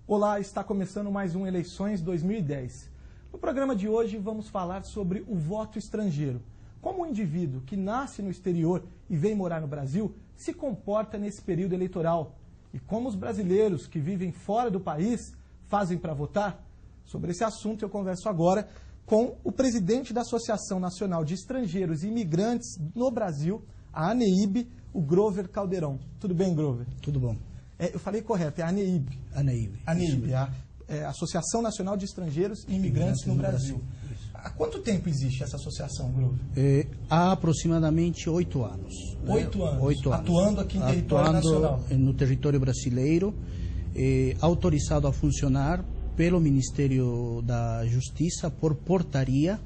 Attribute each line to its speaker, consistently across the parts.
Speaker 1: Olá, está começando mais um Eleições 2010. No programa de hoje vamos falar sobre o voto estrangeiro. Como um indivíduo que nasce no exterior e vem morar no Brasil se comporta nesse período eleitoral e como os brasileiros que vivem fora do país fazem para votar. Sobre esse assunto eu converso agora com o presidente da Associação Nacional de Estrangeiros e Imigrantes no Brasil, a ANEIB, o Grover Caldeirão. Tudo bem, Grover?
Speaker 2: Tudo bom.
Speaker 1: Eu falei correto, é a ANEIB. ANEIB, a Associação Nacional de Estrangeiros e Imigrantes no Brasil. Há quanto tempo existe essa associação, Grover?
Speaker 2: Há aproximadamente 8 anos.
Speaker 1: 8 anos?
Speaker 2: 8 anos.
Speaker 1: Atuando aqui em território nacional?
Speaker 2: No território brasileiro, autorizado a funcionar pelo Ministério da Justiça por portaria,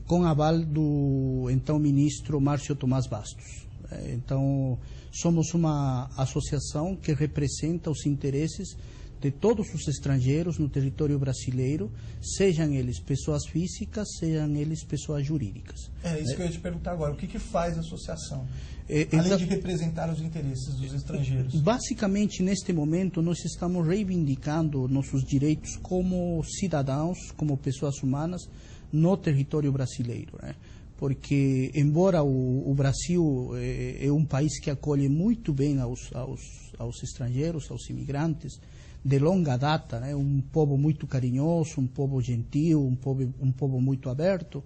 Speaker 2: com aval do então ministro Márcio Tomás Bastos. Então, somos uma associação que representa os interesses de todos os estrangeiros no território brasileiro, sejam eles pessoas físicas, sejam eles pessoas jurídicas.
Speaker 1: É isso que eu ia te perguntar agora. O que faz a associação, além de representar os interesses dos estrangeiros?
Speaker 2: Basicamente, neste momento, nós estamos reivindicando nossos direitos como cidadãos, como pessoas humanas, no território brasileiro, Porque, embora o Brasil é um país que acolhe muito bem aos estrangeiros, aos imigrantes, de longa data, um povo muito carinhoso, um povo gentil, um povo muito aberto,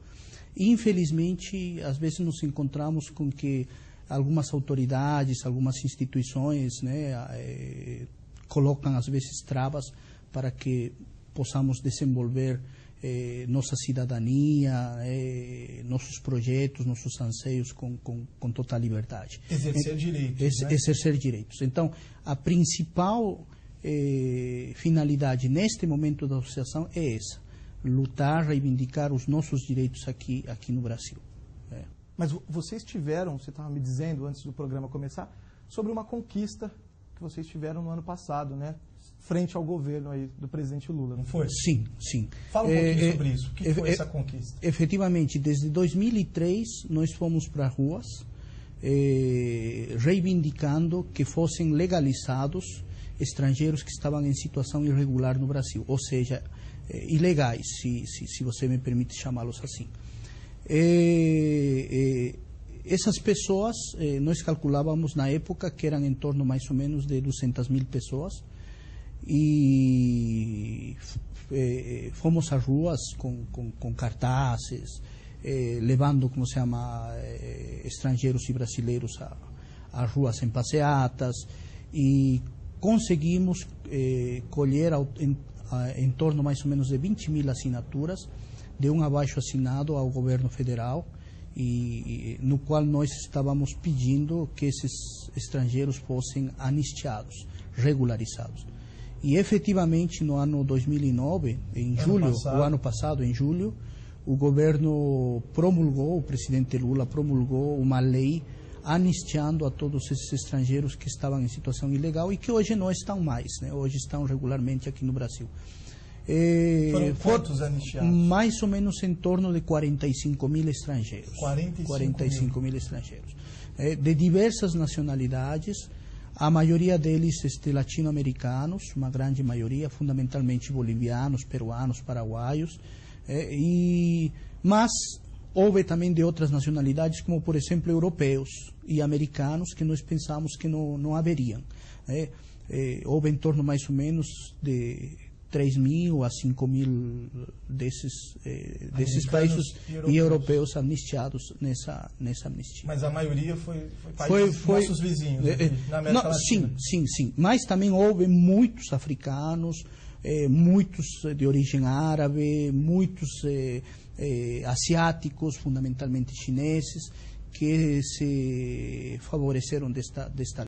Speaker 2: infelizmente, às vezes nos encontramos com que algumas autoridades, algumas instituições, colocam às vezes travas para que possamos desenvolver nossa cidadania, nossos projetos, nossos anseios com total liberdade.
Speaker 1: Exercer direitos.
Speaker 2: Exercer direitos. Então, a principal finalidade neste momento da associação é essa: lutar, reivindicar os nossos direitos aqui no Brasil.
Speaker 1: Mas vocês tiveram, você estava me dizendo antes do programa começar, sobre uma conquista que vocês tiveram no ano passado, frente ao governo aí do presidente Lula, não foi?
Speaker 2: Sim, sim.
Speaker 1: Fala um pouquinho sobre isso. O que foi essa conquista?
Speaker 2: Efetivamente, desde 2003 nós fomos para as ruas reivindicando que fossem legalizados estrangeiros que estavam em situação irregular no Brasil, ou seja, ilegais, se você me permite chamá-los assim. Essas pessoas, nós calculávamos na época que eram em torno mais ou menos de 200 mil pessoas, e fomos às ruas com cartazes, levando, como se chama, estrangeiros e brasileiros às ruas em passeatas, e conseguimos colher em torno mais ou menos de 20 mil assinaturas de um abaixo assinado ao governo federal, e no qual nós estávamos pedindo que esses estrangeiros fossem anistiados, regularizados. E efetivamente no ano 2009, o ano passado, em julho, o governo promulgou, o presidente Lula promulgou uma lei anistiando a todos esses estrangeiros que estavam em situação ilegal e que hoje não estão mais, hoje estão regularmente aqui no Brasil.
Speaker 1: Foram quantos anistiados?
Speaker 2: Mais ou menos em torno de 45 mil estrangeiros.
Speaker 1: 45
Speaker 2: mil estrangeiros. De diversas nacionalidades, a maioria deles latino-americanos, uma grande maioria, fundamentalmente bolivianos, peruanos, paraguaios, mas houve também de outras nacionalidades, como por exemplo europeus e americanos, que nós pensamos que não haveriam. Houve em torno mais ou menos de 3 mil a 5 mil desses países e europeus amnistiados nessa amnistia.
Speaker 1: Mas a maioria foi nossos vizinhos, na América Latina.
Speaker 2: Sim. Mas também houve muitos africanos, muitos de origem árabe, muitos asiáticos, fundamentalmente chineses, que se favoreceram desta